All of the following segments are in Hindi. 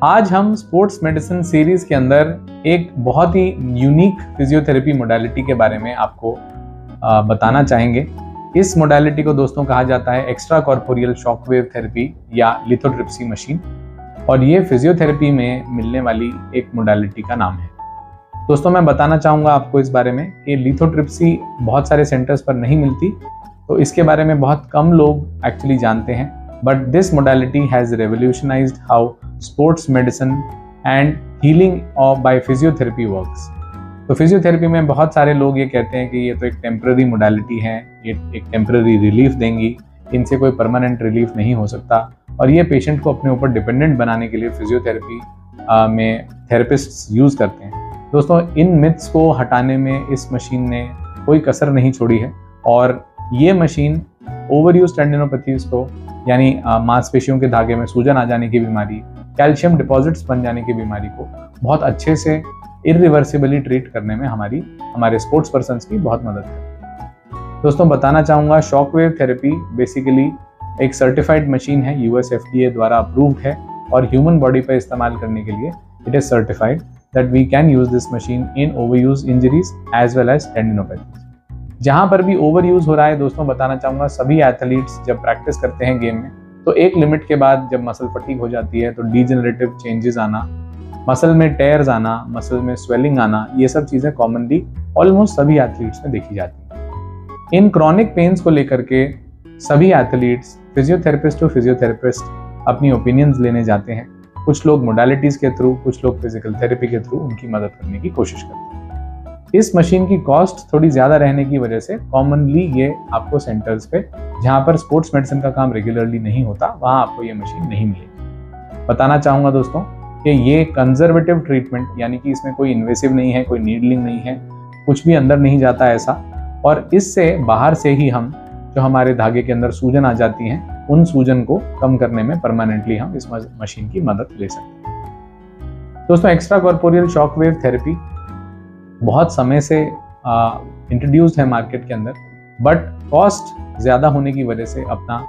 आज हम स्पोर्ट्स मेडिसिन सीरीज के अंदर एक बहुत ही यूनिक फिजियोथेरेपी मोडालिटी के बारे में आपको बताना चाहेंगे। इस मोडालिटी को दोस्तों कहा जाता है एक्स्ट्रा कॉर्पोरियल शॉकवेव थेरेपी या लिथोट्रिप्सी मशीन, और ये फिजियोथेरेपी में मिलने वाली एक मोडालिटी का नाम है। दोस्तों मैं बताना चाहूँगा आपको इस बारे में कि लिथोट्रिप्सी बहुत सारे सेंटर्स पर नहीं मिलती, तो इसके बारे में बहुत कम लोग एक्चुअली जानते हैं। But this modality has revolutionised how sports medicine and healing by physiotherapy works. तो फिजियोथेरेपी में बहुत सारे लोग ये कहते हैं कि ये तो एक टेम्पररी मोडालिटी है, ये एक टेम्पररी रिलीफ देंगी, इनसे कोई परमानेंट रिलीफ नहीं हो सकता, और ये पेशेंट को अपने ऊपर डिपेंडेंट बनाने के लिए फिजियोथेरेपी में थेरेपिस्ट्स यूज़ करते हैं। दोस्तों इन मिथ्स को हटाने में इस मशीन ने कोई कसर नहीं छोड़ी है, और ये मशीन ओवरयूज टेंडिनोपैथीज को यानी मांसपेशियों के धागे में सूजन आ जाने की बीमारी, कैल्शियम डिपॉजिट्स बन जाने की बीमारी को बहुत अच्छे से इरिवर्सिबली ट्रीट करने में हमारे स्पोर्ट्स पर्सन्स की बहुत मदद है। दोस्तों बताना चाहूँगा शॉकवेव थेरेपी बेसिकली एक सर्टिफाइड मशीन है, यूएस FDA द्वारा अप्रूव्ड है, और ह्यूमन बॉडी पर इस्तेमाल करने के लिए it is certified that we can use this machine in overuse injuries as well as tendinopathies. जहाँ पर भी ओवर यूज़ हो रहा है दोस्तों बताना चाहूँगा सभी एथलीट्स जब प्रैक्टिस करते हैं गेम में, तो एक लिमिट के बाद जब मसल फटीग हो जाती है तो डीजेनरेटिव चेंजेस आना, मसल में टेयर्स आना, मसल में स्वेलिंग आना, ये सब चीज़ें कॉमनली ऑलमोस्ट सभी एथलीट्स में देखी जाती हैं। इन क्रॉनिक पेन्स को लेकर के सभी एथलीट्स फिजियोथेरेपिस्ट टू फिजियोथेरेपिस्ट अपनी ओपिनियंस लेने जाते हैं। कुछ लोग मोडालिटीज़ के थ्रू, कुछ लोग फिजिकल थेरेपी के थ्रू उनकी मदद करने की कोशिश करते हैं। इस मशीन की कॉस्ट थोड़ी ज़्यादा रहने की वजह से कॉमनली ये आपको सेंटर्स पे जहाँ पर स्पोर्ट्स मेडिसिन का काम रेगुलरली नहीं होता वहाँ आपको ये मशीन नहीं मिलेगी। बताना चाहूँगा दोस्तों कि ये कंजर्वेटिव ट्रीटमेंट, यानी कि इसमें कोई इन्वेसिव नहीं है, कोई नीडलिंग नहीं है, कुछ भी अंदर नहीं जाता ऐसा, और इससे बाहर से ही हम जो हमारे धागे के अंदर सूजन आ जाती हैं उन सूजन को कम करने में परमानेंटली हम इस मशीन की मदद ले सकते हैं। दोस्तों एक्स्ट्रा कॉर्पोरियल शॉकवेव थेरेपी बहुत समय से इंट्रोड्यूस्ड है मार्केट के अंदर, बट कॉस्ट ज़्यादा होने की वजह से अपना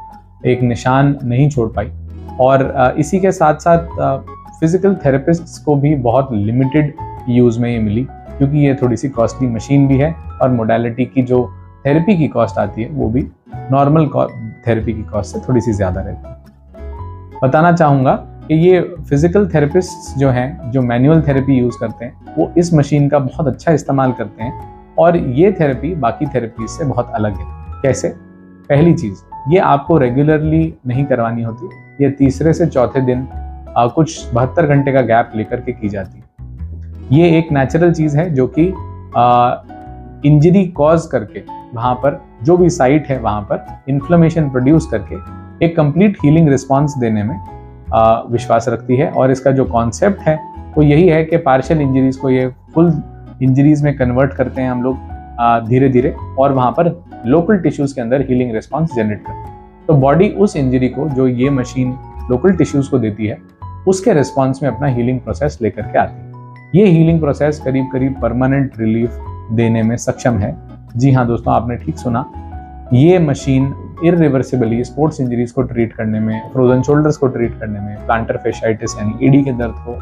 एक निशान नहीं छोड़ पाई, और इसी के साथ साथ फिजिकल थेरेपिस्ट्स को भी बहुत लिमिटेड यूज़ में ये मिली, क्योंकि ये थोड़ी सी कॉस्टली मशीन भी है, और मोडालिटी की जो थेरेपी की कॉस्ट आती है वो भी नॉर्मल थेरेपी की कॉस्ट से थोड़ी सी ज़्यादा रहती है। बताना चाहूँगा कि ये फिजिकल थेरेपिस्ट्स जो हैं, जो मैनुअल थेरेपी यूज़ करते हैं, वो इस मशीन का बहुत अच्छा इस्तेमाल करते हैं, और ये थेरेपी बाकी थेरेपी से बहुत अलग है। कैसे? पहली चीज़, ये आपको रेगुलरली नहीं करवानी होती, ये तीसरे से चौथे दिन कुछ 72 घंटे का गैप लेकर के की जाती है। ये एक नेचुरल चीज़ है जो कि इंजरी कॉज करके वहाँ पर जो भी साइट है वहाँ पर इन्फ्लेमेशन प्रोड्यूस करके एक कंप्लीट हीलिंग रिस्पॉन्स देने में विश्वास रखती है, और इसका जो कॉन्सेप्ट है वो यही है कि पार्शियल इंजरीज को ये फुल इंजरीज में कन्वर्ट करते हैं हम लोग धीरे धीरे, और वहाँ पर लोकल टिश्यूज़ के अंदर हीलिंग रिस्पॉन्स जनरेट करते हैं। तो बॉडी उस इंजरी को जो ये मशीन लोकल टिश्यूज़ को देती है उसके रिस्पॉन्स में अपना हीलिंग प्रोसेस लेकर के आती है। ये हीलिंग प्रोसेस करीब करीब परमानेंट रिलीफ देने में सक्षम है। जी हाँ दोस्तों, आपने ठीक सुना, ये मशीन इरिवर्सिबली स्पोर्ट्स इंजरीज को ट्रीट करने में, फ्रोजन शोल्डर्स को ट्रीट करने में, प्लांटर फेशियाइटिस यानी एडी के दर्द को,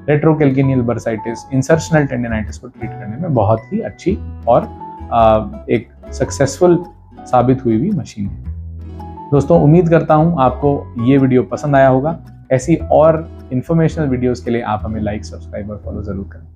रेट्रोकैल्केनियल बर्साइटिस, इंसर्शनल टेंडिनाइटिस को ट्रीट करने में बहुत ही अच्छी और एक सक्सेसफुल साबित हुई हुई मशीन है। दोस्तों उम्मीद करता हूँ आपको ये वीडियो पसंद आया होगा। ऐसी और इन्फॉर्मेशनल वीडियोस के लिए आप हमें लाइक, सब्सक्राइब और फॉलो ज़रूर करें।